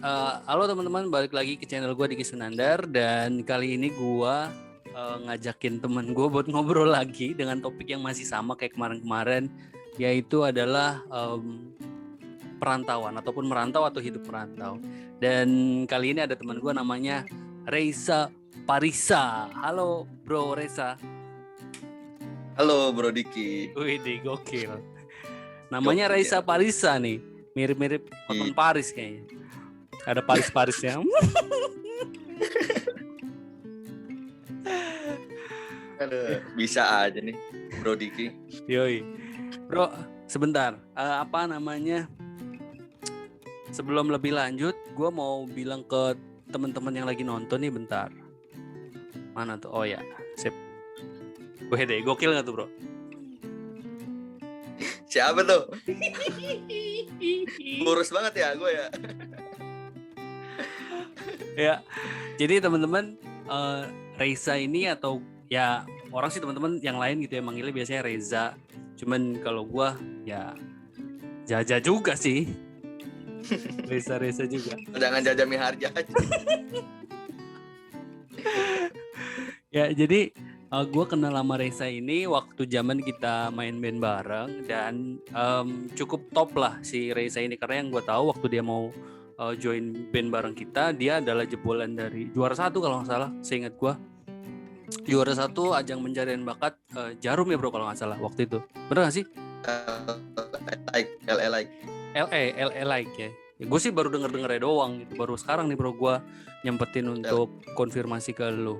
Halo teman-teman, balik lagi ke channel gue Diki Sunandar. Dan kali ini gue ngajakin temen gue buat ngobrol lagi dengan topik yang masih sama kayak kemarin-kemarin, yaitu adalah perantauan ataupun merantau atau hidup merantau. Dan kali ini ada teman gue namanya Reza Parisa. Halo bro Reza. Halo bro Diki. Wih, gokil. Namanya Reza Parisa nih. Mirip-mirip Cotton Paris kayaknya. Ada Paris-Parisnya. Aduh, bisa aja nih bro Diki. Yoi. Bro, sebentar. Apa namanya? Sebelum lebih lanjut, gue mau bilang ke teman-teman yang lagi nonton nih bentar. Mana tuh? Oh ya, sip. Gue deh, gokil nggak tuh bro? Siapa tuh? Kurus banget ya gue ya. Ya, jadi teman-teman, Reza ini atau ya orang sih teman-teman yang lain gitu ya manggilnya biasanya Reza. Cuman kalau gue ya Jaja juga sih. Reza juga. Jangan Jaja Miharja aja. Ya, jadi gue kenal sama Reza ini waktu zaman kita main band bareng. Dan cukup top lah si Reza ini. Karena yang gue tahu waktu dia mau join band bareng kita, dia adalah jebolan dari juara 1 kalau nggak salah, seingat gue. Juara 1 ajang pencarian bakat Jarum ya bro kalau nggak salah waktu itu. Bener nggak sih? LA like ya. Gue sih baru denger doang gitu. Baru sekarang nih bro gue nyempetin untuk konfirmasi ke lu.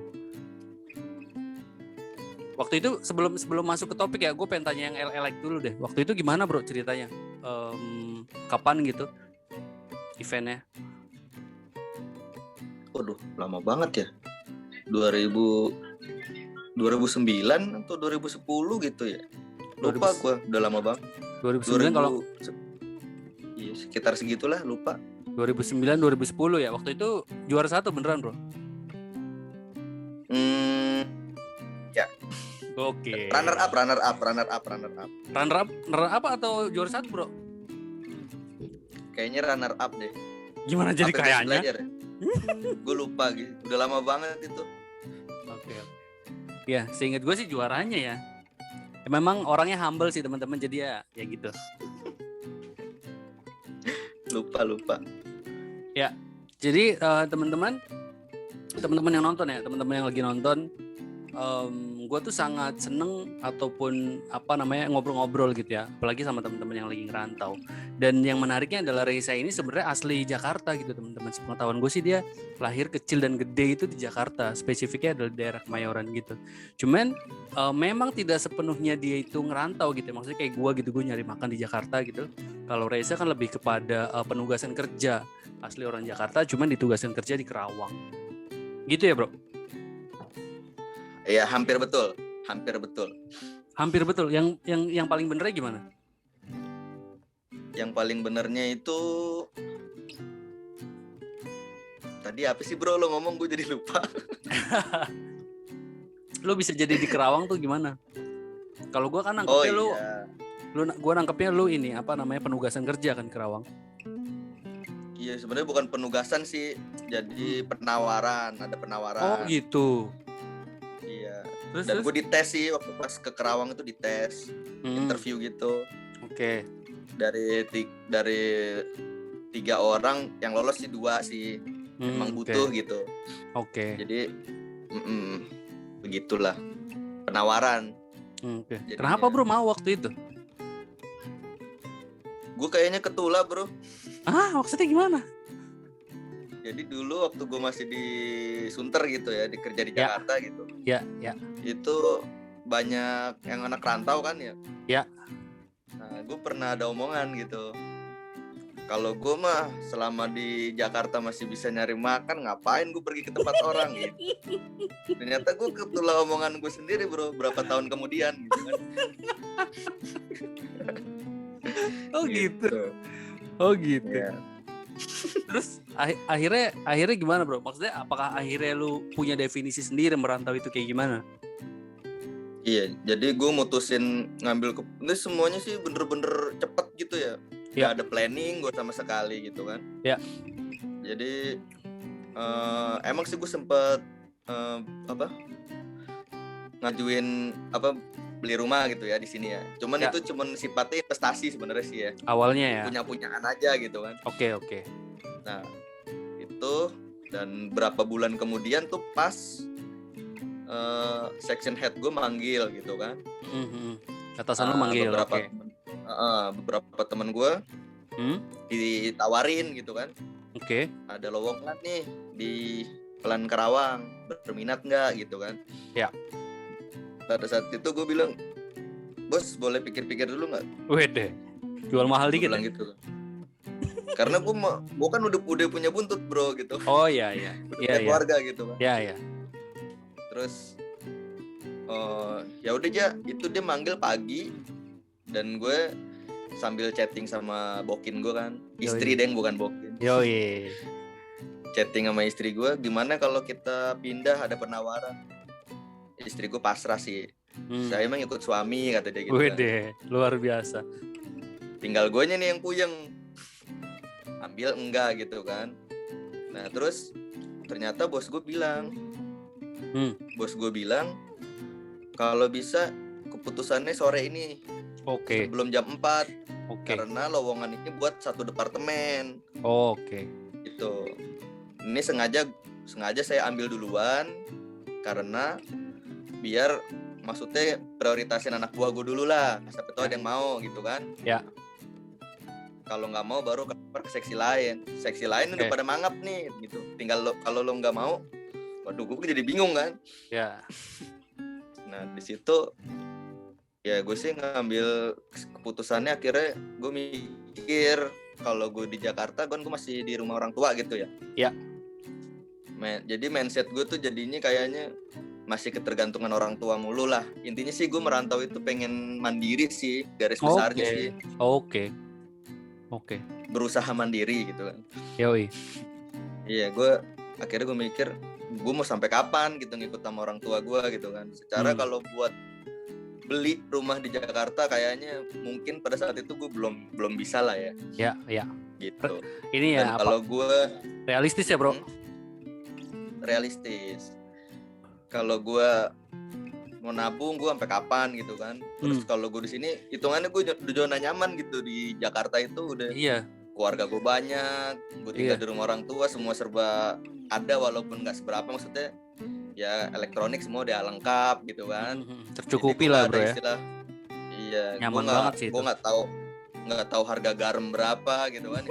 Waktu itu sebelum masuk ke topik ya, gue pengen tanya yang LA like dulu deh. Waktu itu gimana bro ceritanya? Kapan gitu eventnya? Waduh, lama banget ya. 2009 atau 2010 gitu ya. Lupa gue, udah lama banget. 2009 kalau iya, sekitar segitulah, lupa. 2009 2010 ya. Waktu itu juara 1 beneran bro? Ya. Oke. Runner up. Runner up atau juara 1 bro? Kayaknya runner up deh. Gimana jadi kayaknya? Gue lupa gitu. Udah lama banget itu. Oke. Ya, seingat gue sih juaranya ya. Memang orangnya humble sih teman-teman, jadi ya gitu. Lupa. Ya. Jadi teman-teman yang nonton ya, teman-teman yang lagi nonton, gue tuh sangat seneng ataupun ngobrol-ngobrol gitu ya, apalagi sama teman-teman yang lagi ngerantau. Dan yang menariknya adalah Reza ini sebenarnya asli Jakarta gitu teman-teman. Sepengetahuan gue sih dia lahir kecil dan gede itu di Jakarta, spesifiknya adalah daerah Kemayoran gitu. Cuman memang tidak sepenuhnya dia itu ngerantau gitu, maksudnya kayak gue gitu, gue nyari makan di Jakarta gitu. Kalau Reza kan lebih kepada penugasan kerja, asli orang Jakarta cuman ditugasan kerja di Kerawang gitu ya bro? Iya, hampir betul. Yang paling benernya gimana? Yang paling benernya itu tadi apa sih bro lo ngomong, gue jadi lupa. Lo bisa jadi di Kerawang tuh gimana? Kalau gue kan nangkepnya gue nangkepnya lu ini penugasan kerja kan Kerawang. Iya, sebenarnya bukan penugasan sih, jadi penawaran, ada penawaran. Oh gitu. Iya. Dan gue dites sih waktu pas ke Kerawang itu dites, interview gitu. Oke. Dari 3 orang yang lolos sih 2 sih, emang butuh gitu. Oke. Jadi begitulah penawaran. Oke. Kenapa bro mau waktu itu? Gue kayaknya ketulak bro. Maksudnya gimana? Jadi dulu waktu gue masih di Sunter gitu ya, kerja di Jakarta gitu. Ya. Itu banyak yang anak rantau kan ya. Ya. Nah, gue pernah ada omongan gitu. Kalau gue mah selama di Jakarta masih bisa nyari makan, ngapain gue pergi ke tempat orang gitu. Ternyata gue ketulak omongan gue sendiri bro, berapa tahun kemudian gitu kan. Oh gitu. Ya. Terus akhirnya gimana bro? Maksudnya apakah akhirnya lu punya definisi sendiri merantau itu kayak gimana? Iya, jadi gue mutusin ngambil ini semuanya sih bener-bener cepet gitu ya. Gak ada planning gue sama sekali gitu kan. Ya. Jadi emang sih gue sempet ngajuin beli rumah gitu ya di sini ya. Cuman Ya. itu cuman sifatnya investasi sebenarnya sih ya. Awalnya ya. Punya-punyaan aja gitu kan. Oke. Nah, itu dan berapa bulan kemudian tuh pas section head gue manggil gitu kan. Atasan lu manggil. Beberapa teman gue ditawarin gitu kan. Oke. Ada lowongan nih di Pelan Karawang, berminat nggak gitu kan? Ya. Pada saat itu gue bilang, bos boleh pikir-pikir dulu nggak? Wede, jual mahal dikit. Bilang gitu. Karena gue kan udah punya buntut bro gitu. Oh iya. Keluarga gitu kan. Iya. Terus ya udah aja, itu dia manggil pagi dan gue sambil chatting sama bokin gue kan, istri deng bukan bokin. Yoi. Chatting sama istri gue, gimana kalau kita pindah, ada penawaran. Istri gue pasrah sih. Saya emang ikut suami kata dia gitu. Wede, kan. Luar biasa. Tinggal gue nih yang puyeng. Ambil enggak gitu kan. Nah terus ternyata bos gue bilang kalau bisa keputusannya sore ini. Oke. Sebelum jam 4. Oke. Karena lowongan ini buat satu departemen. Oke. Gitu. Ini sengaja saya ambil duluan karena biar maksudnya prioritasin anak buah gue dulu lah. Sampai tahu ada yang mau gitu kan. Ya. Kalau nggak mau baru ke seksi lain. Seksi lain udah pada mangap nih gitu. Tinggal kalau lo nggak mau, waduh gue jadi bingung kan. Ya. Nah di situ ya gue sih ngambil keputusannya, akhirnya gue mikir kalau gue di Jakarta kan gue masih di rumah orang tua gitu ya. Ya. Jadi mindset gue tuh jadinya kayaknya masih ketergantungan orang tua mulu lah. Intinya sih gue merantau itu pengen mandiri sih, garis besarnya sih. Oke. Berusaha mandiri gitu kan. Yoi. Iya, akhirnya gue mikir gue mau sampai kapan gitu ngikut sama orang tua gue gitu kan. Secara kalau buat beli rumah di Jakarta kayaknya mungkin pada saat itu gue belum bisa lah ya. Ya. Gitu. Ini ya. Dan kalau gue realistis ya bro. Realistis. Kalau gue mau nabung gue sampai kapan gitu kan. Terus kalau gue di sini hitungannya gue udah zona nyaman gitu. Di Jakarta itu udah keluarga gue banyak, gue tinggal di rumah orang tua, semua serba ada walaupun nggak seberapa, maksudnya ya elektronik semua udah lengkap gitu kan. Tercukupi lah bro ya. Iya, nyaman banget sih. Gue nggak tahu harga garam berapa gitu kan.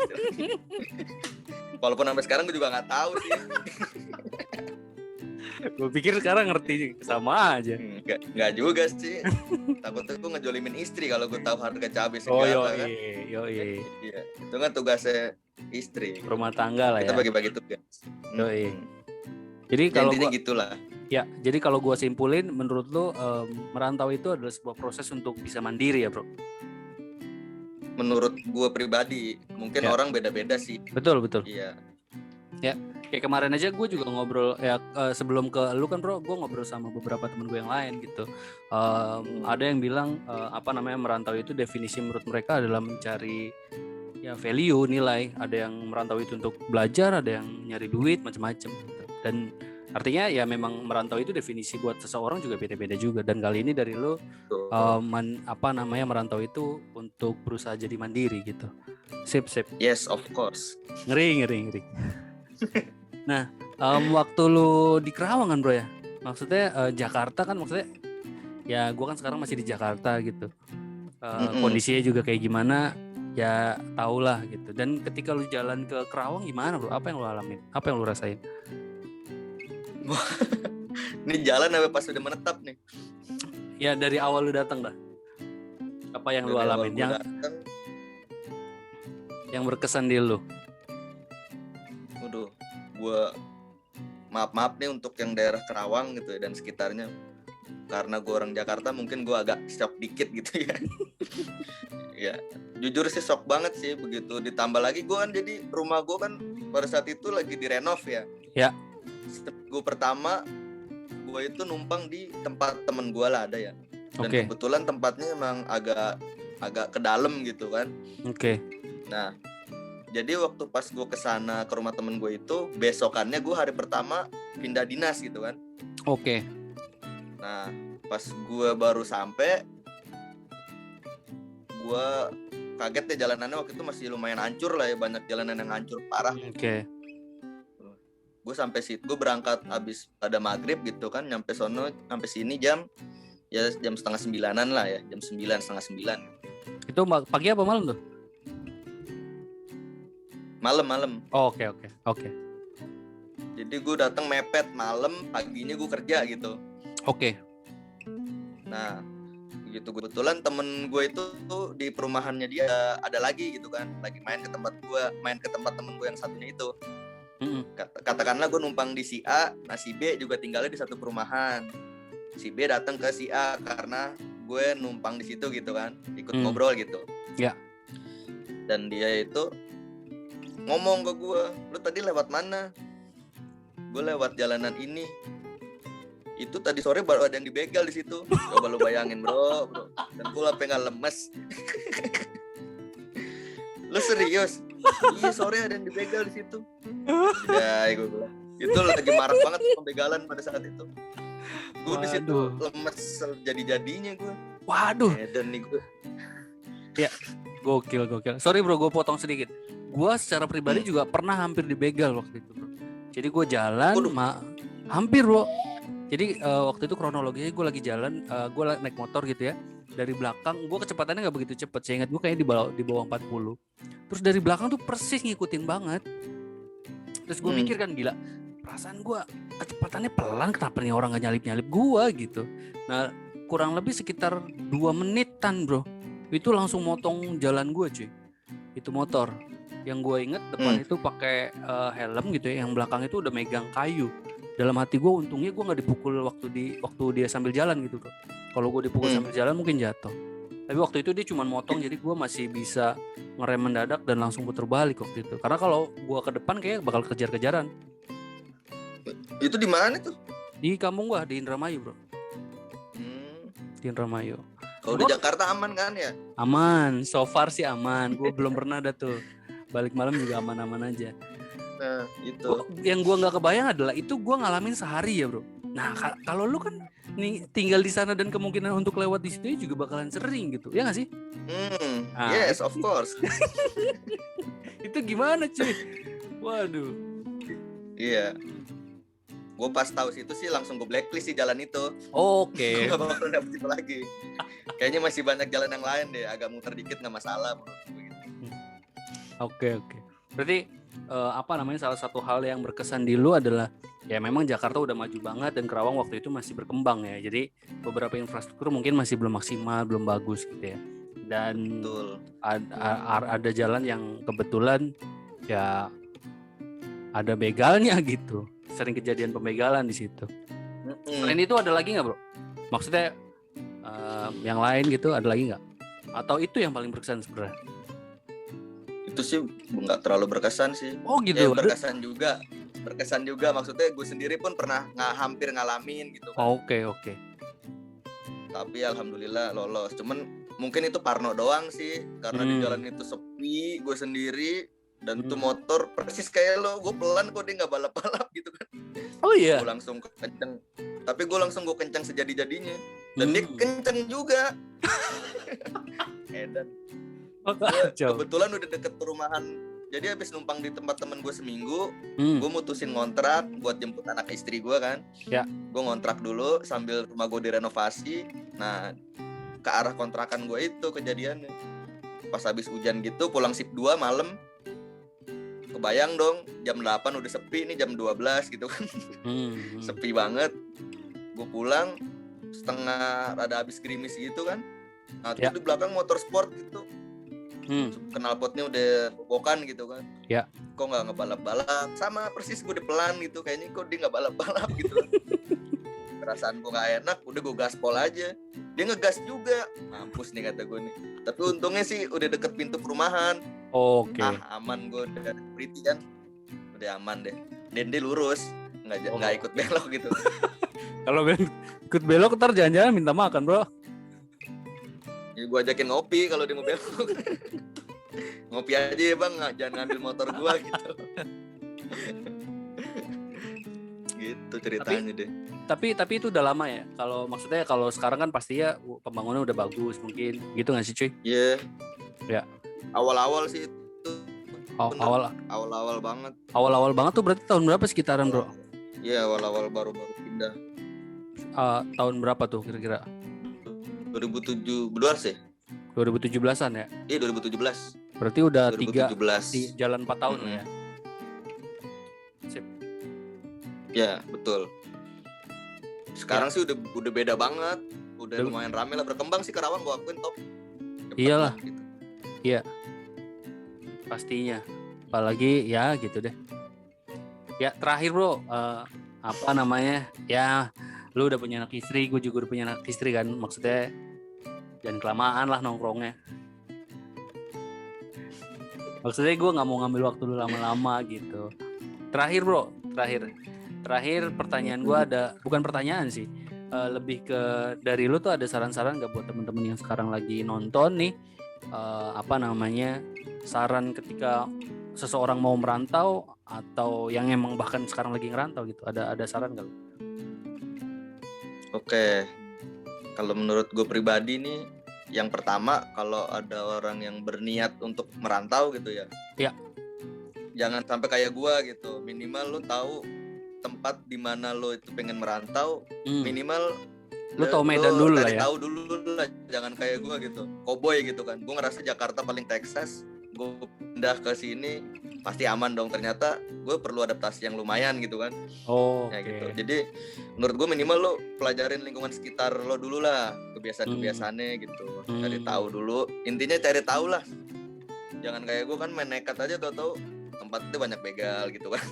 Walaupun sampai sekarang gue juga nggak tahu sih. Gue pikir sekarang ngerti sama aja. Nggak juga sih. Takutnya gue ngejolimin istri kalau gue tahu harga cabai segala kan. Iya. Itu kan tugasnya istri. Rumah tangga lah kita ya. Kita bagi-bagi tugas. Jadi kalau intinya gitulah. Ya, jadi kalau gue simpulin, menurut lo merantau itu adalah sebuah proses untuk bisa mandiri ya bro? Menurut gue pribadi, mungkin orang beda-beda sih. Betul. Iya. Ya, kayak kemarin aja gue juga ngobrol ya, sebelum ke lu kan bro, gue ngobrol sama beberapa temen gue yang lain gitu. Ada yang bilang merantau itu definisi menurut mereka adalah mencari ya value, nilai. Ada yang merantau itu untuk belajar, ada yang nyari duit, macam-macam gitu. Dan artinya ya memang merantau itu definisi buat seseorang juga beda-beda juga. Dan kali ini dari lu merantau itu untuk berusaha jadi mandiri gitu. Sip. Yes, of course. Ngeri. Nah, waktu lu di Kerawang kan bro ya, maksudnya Jakarta kan, maksudnya ya gue kan sekarang masih di Jakarta gitu. Kondisinya juga kayak gimana ya tau lah gitu. Dan ketika lu jalan ke Kerawang gimana bro, apa yang lu alamin, apa yang lu rasain? Ini jalan sampai pas udah menetap nih. Ya dari awal lu datang dah, apa yang lu alamin yang berkesan di lu? Gue maaf nih untuk yang daerah Kerawang gitu ya, dan sekitarnya, karena gue orang Jakarta mungkin gue agak shock dikit gitu ya. Ya jujur sih shock banget sih begitu, ditambah lagi gue kan jadi rumah gue kan pada saat itu lagi direnov ya. Gue pertama gue itu numpang di tempat temen gue lah ada ya, dan kebetulan tempatnya emang agak ke dalam gitu kan. Nah Jadi waktu pas gue kesana ke rumah temen gue itu, besokannya gue hari pertama pindah dinas gitu kan. Oke. Nah pas gue baru sampai, gue kaget ya, jalanannya waktu itu masih lumayan hancur lah ya, banyak jalanan yang hancur parah. Oke. Gue sampai situ, gue berangkat abis pada maghrib gitu kan, nyampe sono sampai sini jam 8:30 lah ya, jam 9, setengah 9. Itu pagi apa malam tuh? Malam. Oh, oke. Jadi gue datang mepet malam, paginya gue kerja gitu. Oke. Nah gitu, kebetulan temen gue itu tuh di perumahannya dia ada lagi gitu kan, lagi main ke tempat temen gue yang satunya itu. Katakanlah gue numpang di si A, nah si B juga tinggalnya di satu perumahan. Si B datang ke si A karena gue numpang di situ gitu kan, ikut ngobrol gitu. Ya. Dan dia itu ngomong ke gue, lu tadi lewat mana? Gue lewat jalanan ini. Itu tadi sore baru ada yang dibegal di situ. Coba lu bayangin bro. Dan gue sampai nggak lemes. Lu serius? Iya sore ada yang dibegal di situ. Ya, gue bilang. Itu lagi marak banget pembegalan pada saat itu. Gue di situ lemes jadi-jadinya gue. Waduh. Dan nih gue. Ya, gokil. Sorry bro, gue potong sedikit. Gue secara pribadi juga pernah hampir dibegal waktu itu bro. Jadi gue jalan, hampir bro. Jadi waktu itu kronologinya gue lagi jalan, gue naik motor gitu ya. Dari belakang, gue kecepatannya gak begitu cepet. Saya ingat gue kayaknya di bawah 40. Terus dari belakang tuh persis ngikutin banget. Terus gue mikir kan, gila, perasaan gue kecepatannya pelan, kenapa nih orang gak nyalip-nyalip gue gitu. Nah kurang lebih sekitar 2 menitan bro, itu langsung motong jalan gue cuy. Itu motor. Yang gue inget depan itu pakai helm gitu ya, yang belakang itu udah megang kayu. Dalam hati gue untungnya gue nggak dipukul waktu dia sambil jalan gitu bro. Kalau gue dipukul sambil jalan mungkin jatuh. Tapi waktu itu dia cuma motong, jadi gue masih bisa ngerem mendadak dan langsung puter balik waktu itu. Karena kalau gue ke depan kayak bakal kejar-kejaran. Itu di mana tuh? Di kampung gue, di Indramayu bro. Di Indramayu. Kalau di Jakarta aman kan ya? Aman, so far sih aman. Gue belum pernah ada tuh. Balik malam juga aman-aman aja. Nah itu. Yang gue nggak kebayang adalah itu gue ngalamin sehari ya bro. Nah kalau lu kan nih tinggal di sana dan kemungkinan untuk lewat di situ juga bakalan sering gitu, ya nggak sih? Yes, of course. Itu gimana cuy? Waduh. Iya. Gue pas tahu situ sih langsung gue blacklist sih jalan itu. Oke. Gue gak bakal dapet itu lagi. Kayaknya masih banyak jalan yang lain deh, agak muter dikit nggak masalah bro. Oke. Berarti salah satu hal yang berkesan di lu adalah ya memang Jakarta udah maju banget dan Kerawang waktu itu masih berkembang ya. Jadi beberapa infrastruktur mungkin masih belum maksimal, belum bagus gitu ya. Dan ada jalan yang kebetulan ya ada begalnya gitu. Sering kejadian pembegalan di situ. Selain itu ada lagi nggak bro? Maksudnya yang lain gitu ada lagi nggak? Atau itu yang paling berkesan sebenarnya? Itu sih nggak terlalu berkesan sih. Oh gitu. Berkesan juga. Maksudnya gue sendiri pun pernah hampir ngalamin gitu. Oke. Tapi alhamdulillah lolos. Cuman mungkin itu parno doang sih, karena di jalan itu sepi, gue sendiri dan tuh motor persis kayak lo, gue pelan kok dia nggak balap gitu kan. Oh iya. Gue langsung kenceng. Tapi gue langsung kenceng sejadi-jadinya. Dan dia kenceng juga. Edan. Kebetulan udah deket perumahan. Jadi habis numpang di tempat temen gue seminggu, gue mutusin ngontrak buat jemput anak istri gue kan. Ya. Gue ngontrak dulu sambil rumah gue direnovasi. Nah, ke arah kontrakan gue itu kejadiannya. Pas habis hujan gitu, pulang shift 2 malam. Kebayang dong, jam 8 udah sepi, nih jam 12 gitu kan. Sepi banget. Gue pulang setengah rada habis gerimis gitu kan. Nah, itu di belakang motor sport gitu. Knalpotnya udah bobokan gitu kan. Ya. Kok nggak ngebalap-balap? Sama persis gue udah pelan gitu. Kayaknya kok dia nggak balap-balap gitu. Perasaan gue nggak enak. Udah gue gaspol aja. Dia ngegas juga. Mampus nih kata gue nih. Tapi untungnya sih udah deket pintu perumahan. Oke. Aman gue udah pretty kan. Udah aman deh. Dan dia lurus. Nggak ikut belok gitu. Kalau ikut belok ntar jangan-jangan minta makan bro. Ya gue ajakin ngopi kalau dia mau belok. ngopi aja ya bang, jangan ngambil motor gua gitu. Gitu ceritanya deh. Tapi itu udah lama ya. Kalau maksudnya kalau sekarang kan pasti ya pembangunan udah bagus mungkin. Gitu nggak sih cuy? Iya. Ya. Awal-awal sih itu. Awal-awal banget. Awal-awal banget tuh berarti tahun berapa sekitaran bro? Iya awal-awal baru-baru pindah. Tahun berapa tuh kira-kira? 2017 ya? 2017-an ya? Iya 2017. Berarti udah 2017. jalan 4 tahun ya? Sip. Ya betul. Sekarang sih udah beda banget. Udah lumayan rame lah, berkembang sih Karawang, gua akuin top. Iyalah. Gitu. Iya. Pastinya. Apalagi ya gitu deh. Ya terakhir bro, apa namanya? Ya lu udah punya anak istri, gue juga udah punya anak istri kan. Maksudnya jangan kelamaan lah nongkrongnya. Maksudnya gue nggak mau ngambil waktu lu lama-lama gitu. Terakhir bro, terakhir pertanyaan gue ada, bukan pertanyaan sih, lebih ke dari lu tuh ada saran-saran nggak buat temen-temen yang sekarang lagi nonton nih, apa namanya, saran ketika seseorang mau merantau atau yang emang bahkan sekarang lagi ngerantau gitu, ada saran nggak lu? Oke, kalau menurut gue pribadi nih, yang pertama kalau ada orang yang berniat untuk merantau gitu ya, jangan sampai kayak gue gitu. Minimal lo tahu tempat di mana lo itu pengen merantau, minimal lo tahu Medan dulu lah ya. Tahu dulu lah, jangan kayak gue gitu, cowboy gitu kan. Gue ngerasa Jakarta paling Texas, gue pindah ke sini pasti aman dong. Ternyata gue perlu adaptasi yang lumayan gitu kan. Gitu. Jadi menurut gue minimal lo pelajarin lingkungan sekitar lo dulu lah, kebiasaan-kebiasaannya gitu. Cari tahu dulu, intinya cari tahu lah. Jangan kayak gue kan main nekat aja, tahu tempat itu banyak begal gitu kan.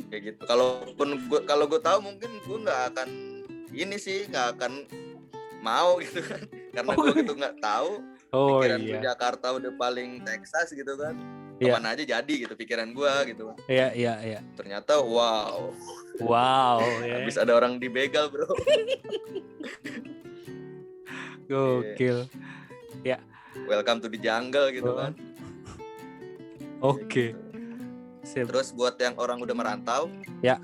Kayak gitu. Kalau gue tahu mungkin gue nggak akan mau gitu kan, karena gue gitu nggak tahu. Pikiran gue Jakarta udah paling Texas gitu kan, kemana aja jadi gitu pikiran gue gitu kan. Iya. Ternyata wow habis ada orang dibegal bro. Gokil. Ya. Welcome to the jungle gitu kan. Oke. Gitu. Terus buat yang orang udah merantau,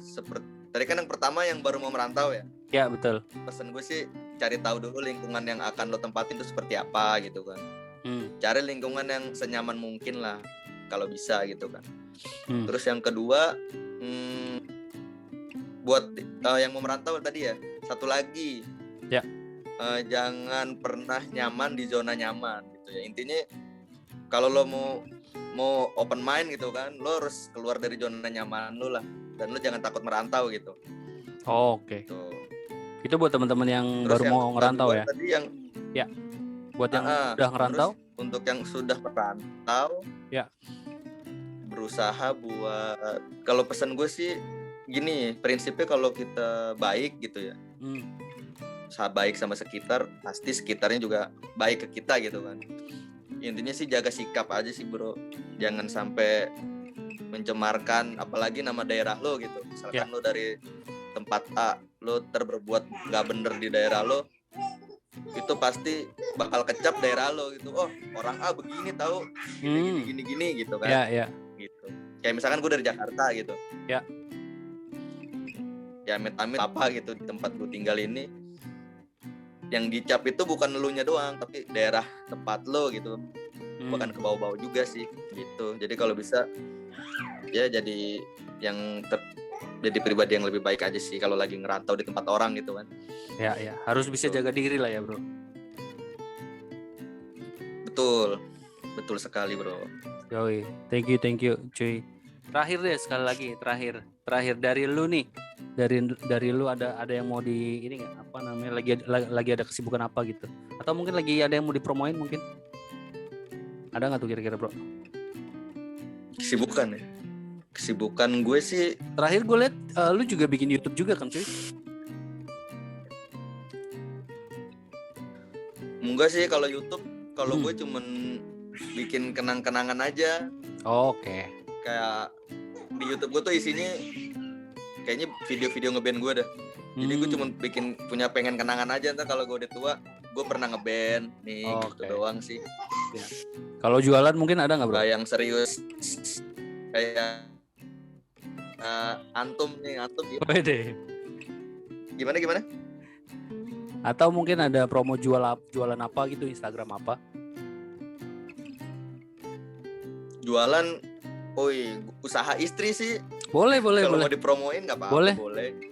seperti tadi kan yang pertama yang baru mau merantau ya. Ya betul. Pesan gue sih cari tahu dulu lingkungan yang akan lo tempatin itu seperti apa gitu kan. Cari lingkungan yang senyaman mungkin lah kalau bisa gitu kan. Terus yang kedua, buat yang mau merantau tadi ya, satu lagi, jangan pernah nyaman di zona nyaman gitu ya. Intinya kalau lo mau open mind gitu kan, lo harus keluar dari zona nyaman lo lah, dan lo jangan takut merantau gitu. Oke. Itu buat teman-teman yang baru mau ngerantau ya. Tadi yang buat yang udah ngerantau. Untuk yang sudah merantau, berusaha buat, kalau pesan gue sih gini, prinsipnya kalau kita baik gitu ya, baik sama sekitar, pasti sekitarnya juga baik ke kita gitu kan. Intinya sih jaga sikap aja sih bro, jangan sampai mencemarkan apalagi nama daerah lo gitu. Misalkan lo dari tempat A, lo berbuat nggak bener di daerah lo, itu pasti bakal kecap daerah lo gitu. Oh orang A begini tahu, gini gitu kan. Gitu. Kayak misalkan gue dari Jakarta gitu. Ya amit-amit apa gitu di tempat gue tinggal ini, yang dicap itu bukan elunya doang, tapi daerah tempat lo gitu. Bahkan ke bawah-bawah juga sih gitu. Jadi kalau bisa ya jadi yang jadi pribadi yang lebih baik aja sih kalau lagi ngerantau di tempat orang gitu kan. Ya, harus bisa jaga diri lah ya, bro. Betul sekali, bro. Yoi, thank you, cuy. Terakhir deh sekali lagi, terakhir dari lu nih. Dari lu ada yang mau di ini enggak? Apa namanya? Lagi ada kesibukan apa gitu? Atau mungkin lagi ada yang mau dipromoin mungkin? Ada enggak tuh kira-kira, bro? Kesibukan ya? Kesibukan gue sih terakhir gue liat lu juga bikin YouTube juga kan cuy? Enggak sih kalau YouTube, kalau gue cuman bikin kenang-kenangan aja. Oke. Kayak di YouTube gue tuh isinya kayaknya video-video ngeband gue dah. Jadi gue cuman pengen kenangan aja, ntar kalau gue udah tua gue pernah ngeband nih, Oke. gitu doang sih. Kalau jualan mungkin ada nggak bro? Gak yang serius kayak antum ya. Wede. Gimana? Atau mungkin ada promo jualan apa gitu, Instagram apa? Jualan, usaha istri sih. Boleh. Kalau mau dipromoin nggak apa-apa.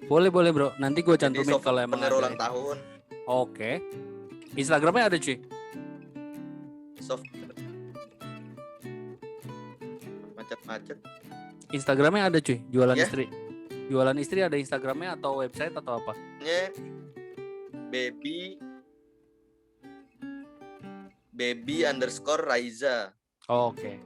Boleh bro. Nanti gue Jadi cantumin kalau emang souvenir ada. ulang tahun. Oke. Instagramnya ada cuy. Macet. Instagramnya ada cuy. Jualan Ya. istri. Jualan istri ada Instagramnya atau website atau apa? baby_Raiza. Oke.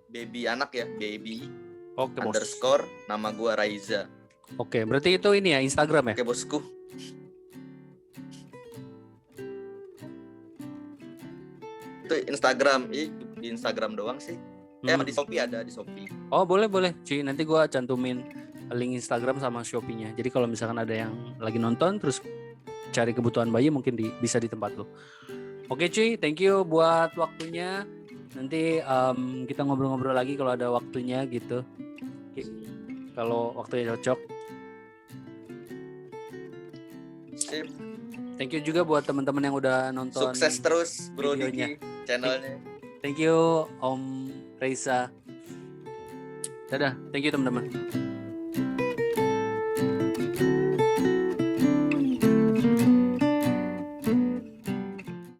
Baby anak ya, baby Oke bos. _ nama gua Raiza. Oke, berarti itu ini ya Instagram ya? Oke bosku. Itu Instagram, di Instagram doang sih. Di Shopee ada, di Shopee. Oh boleh cuy, nanti gua cantumin link Instagram sama Shopee-nya. Jadi kalau misalkan ada yang lagi nonton terus cari kebutuhan bayi mungkin bisa di tempat lo. Oke cuy, thank you buat waktunya. Nanti kita ngobrol-ngobrol lagi kalau ada waktunya gitu. Kalau waktunya cocok. Sip. Thank you juga buat teman-teman yang udah nonton. Sukses terus Bro videonya. Diki channelnya. Thank you Om Reza. Dadah, thank you teman-teman.